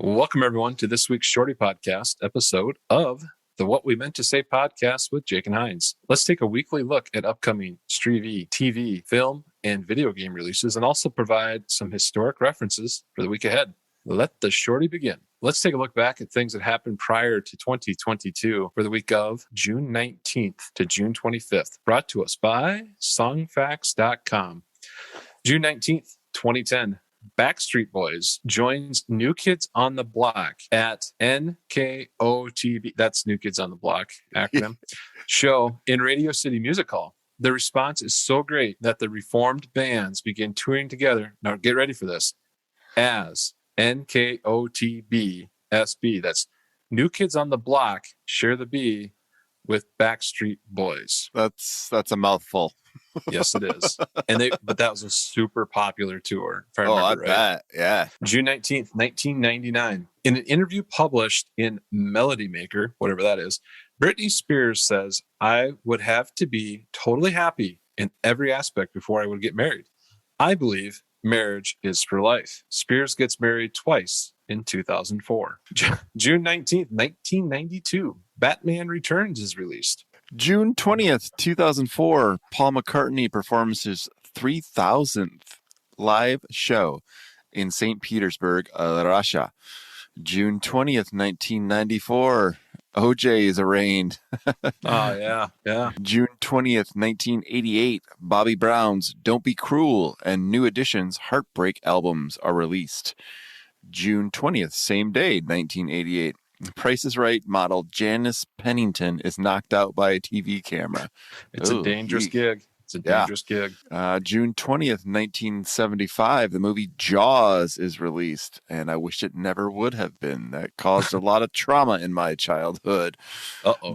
Welcome, everyone, to this week's Shorty podcast episode of the What We Meant to Say podcast with Jake and Hines. Let's take a weekly look at upcoming streaming, TV, film, and video game releases, and also provide some historic references for the week ahead. Let the Shorty begin. Let's take a look back at things that happened prior to 2022 for the week of June 19th to June 25th, brought to us by songfacts.com. June 19th, 2010. Backstreet Boys joins New Kids on the Block at NKOTB, that's New Kids on the Block acronym, show in Radio City Music Hall. The response is so great that the reformed bands begin touring together. Now get ready for this. As NKOTB SB, that's New Kids on the Block, share the B with Backstreet Boys. That's a mouthful. Yes, it is. But that was a super popular tour, if I remember right. Bet. Yeah. June 19th, 1999. In an interview published in Melody Maker, whatever that is, Britney Spears says, "I would have to be totally happy in every aspect before I would get married. I believe marriage is for life." Spears gets married twice in 2004. June 19th, 1992. Batman Returns is released. June 20th, 2004, Paul McCartney performs his 3,000th live show in St. Petersburg, Russia. June 20th, 1994, OJ is arraigned. Yeah. June 20th, 1988, Bobby Brown's Don't Be Cruel and New Edition's Heartbreak albums are released. June 20th, same day, 1988. Price is Right model Janice Pennington is knocked out by a TV camera. It's a dangerous gig. It's a dangerous gig. June 20th, 1975, the movie Jaws is released, and I wish it never would have been. That caused a lot of trauma in my childhood. Uh-oh.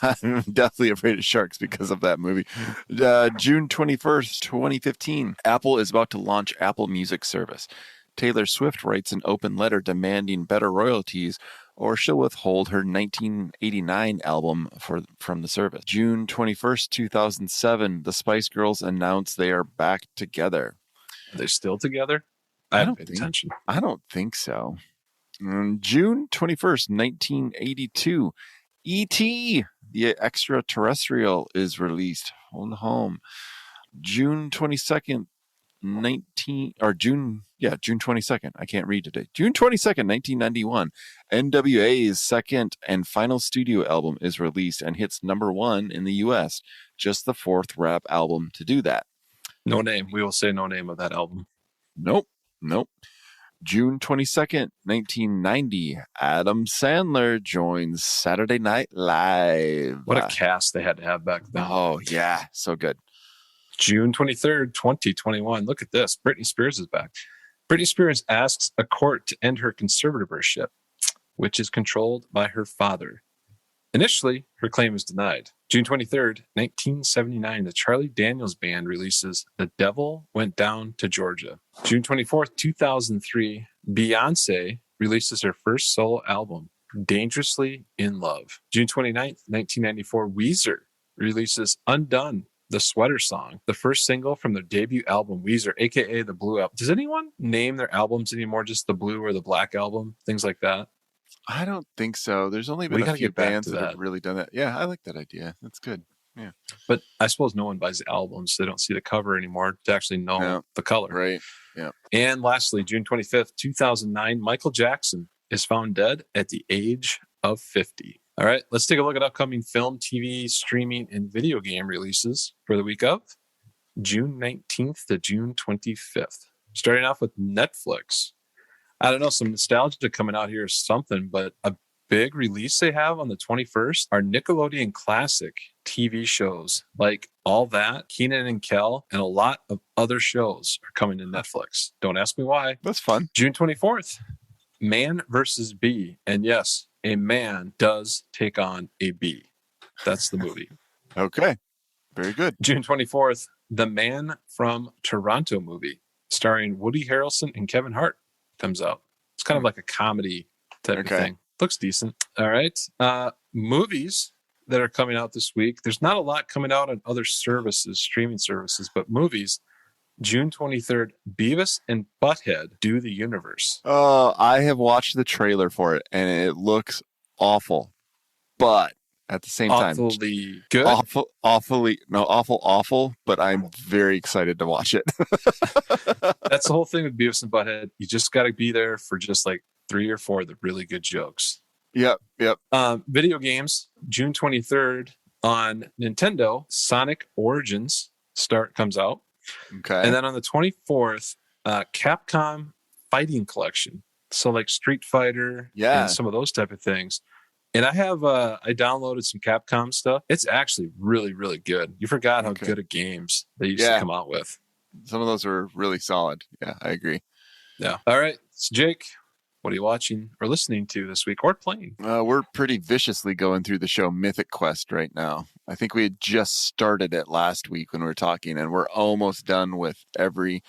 I'm definitely afraid of sharks because of that movie. June 21st, 2015, Apple is about to launch Apple Music service. Taylor Swift writes an open letter demanding better royalties, or she'll withhold her 1989 album from the service. June 21st, 2007, the Spice Girls announce they are back together. Are they still together? I haven't paid attention. I don't think so. June 21st, 1982, E.T., the extraterrestrial, is released. Hold home. June 22nd, June 22nd. I can't read today. June 22nd, 1991. NWA's second and final studio album is released and hits number 1 in the U.S. Just the 4th rap album to do that. No name. We will say no name of that album. Nope. June 22nd, 1990. Adam Sandler joins Saturday Night Live. What a cast they had to have back then. Oh, yeah. So good. June 23rd, 2021. Look at this. Britney Spears is back. Britney Spears asks a court to end her conservatorship, which is controlled by her father. Initially, her claim was denied. June 23rd, 1979, the Charlie Daniels Band releases The Devil Went Down to Georgia. June 24th, 2003, Beyonce releases her first solo album, Dangerously in Love. June 29th, 1994, Weezer releases Undone, the Sweater Song, the first single from their debut album, Weezer, a.k.a. the Blue Album. Does anyone name their albums anymore just the Blue or the Black Album? Things like that? I don't think so. There's only been a few bands that have really done that. Yeah, I like that idea. That's good. Yeah. But I suppose no one buys the albums. They don't see the cover anymore to actually know the color. Right. Yeah. And lastly, June 25th, 2009, Michael Jackson is found dead at the age of 50. All right, let's take a look at upcoming film, TV, streaming, and video game releases for the week of June 19th to June 25th. Starting off with Netflix. I don't know, some nostalgia coming out here or something, but a big release they have on the 21st are Nickelodeon classic TV shows like All That, Kenan and Kel, and a lot of other shows are coming to Netflix. Don't ask me why. That's fun. June 24th, Man vs. Bee. And yes, a man does take on a bee. That's the movie. Okay. Very good. June 24th, The Man from Toronto movie, starring Woody Harrelson and Kevin Hart, comes out. It's kind of like a comedy type of thing. Looks decent. All right. Movies that are coming out this week. There's not a lot coming out on other services, streaming services, but movies. June 23rd, Beavis and Butthead Do the Universe. Oh, I have watched the trailer for it, and it looks awful. But at the same time, Awfully good. awful, but I'm very excited to watch it. That's the whole thing with Beavis and Butthead. You just got to be there for just like 3 or 4 of the really good jokes. Yep. Video games, June 23rd on Nintendo, Sonic Origins comes out. Okay. And then on the 24th, Capcom Fighting Collection. So like Street Fighter and some of those type of things. And I have I downloaded some Capcom stuff. It's actually really, really good. You forgot how good at games they used to come out with. Some of those are really solid. Yeah, I agree. Yeah. All right. So Jake, what are you watching or listening to this week or playing? We're pretty viciously going through the show Mythic Quest right now. I think we had just started it last week when we were talking, and we're almost done with every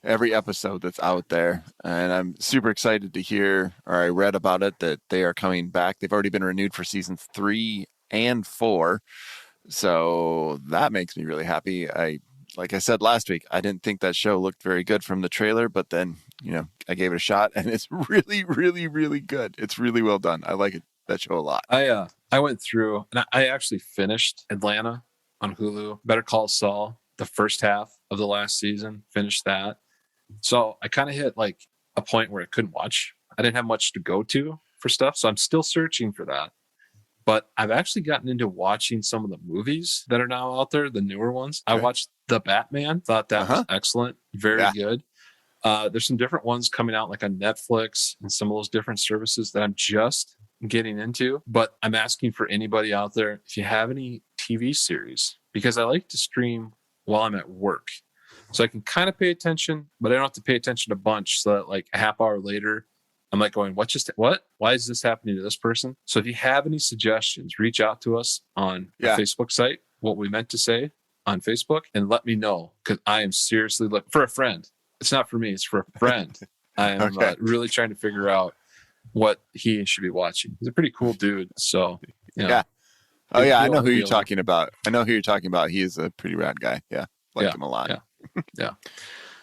episode that's out there. And I'm super excited to hear, or I read about it, that they are coming back. They've already been renewed for seasons 3 and 4. So that makes me really happy. Like I said last week, I didn't think that show looked very good from the trailer, but then, I gave it a shot, and it's really, really, really good. It's really well done. I like that show a lot. I went through, and I actually finished Atlanta on Hulu. Better Call Saul, the first half of the last season, finished that. So I kind of hit like a point where I couldn't watch. I didn't have much to go to for stuff, so I'm still searching for that. But I've actually gotten into watching some of the movies that are now out there, the newer ones. Okay. I watched The Batman, thought that was excellent, very good. There's some different ones coming out like on Netflix and some of those different services that I'm just getting into. But I'm asking for anybody out there, if you have any TV series, because I like to stream while I'm at work. So I can kind of pay attention, but I don't have to pay attention a bunch. So that like a half hour later, I'm like going, what? Why is this happening to this person? So if you have any suggestions, reach out to us on the Facebook site, What We Meant to Say on Facebook, and let me know, because I am seriously looking for a friend. It's not for me. It's for a friend. I am really trying to figure out what he should be watching. He's a pretty cool dude. So, yeah. Oh, yeah. I know who you're talking about. He is a pretty rad guy. Yeah. Like him a lot. Yeah.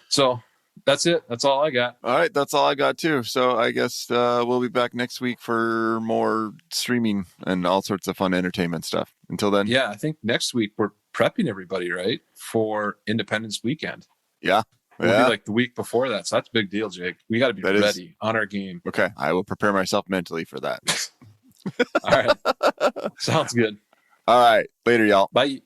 So that's it. That's all I got. All right. That's all I got too. So I guess we'll be back next week for more streaming and all sorts of fun entertainment stuff. Until then. Yeah. I think next week we're prepping everybody, right, for Independence Weekend. Yeah. We'll be like the week before that. So that's a big deal, Jake. We got to be ready on our game. Okay. I will prepare myself mentally for that. All right. Sounds good. All right. Later, y'all. Bye.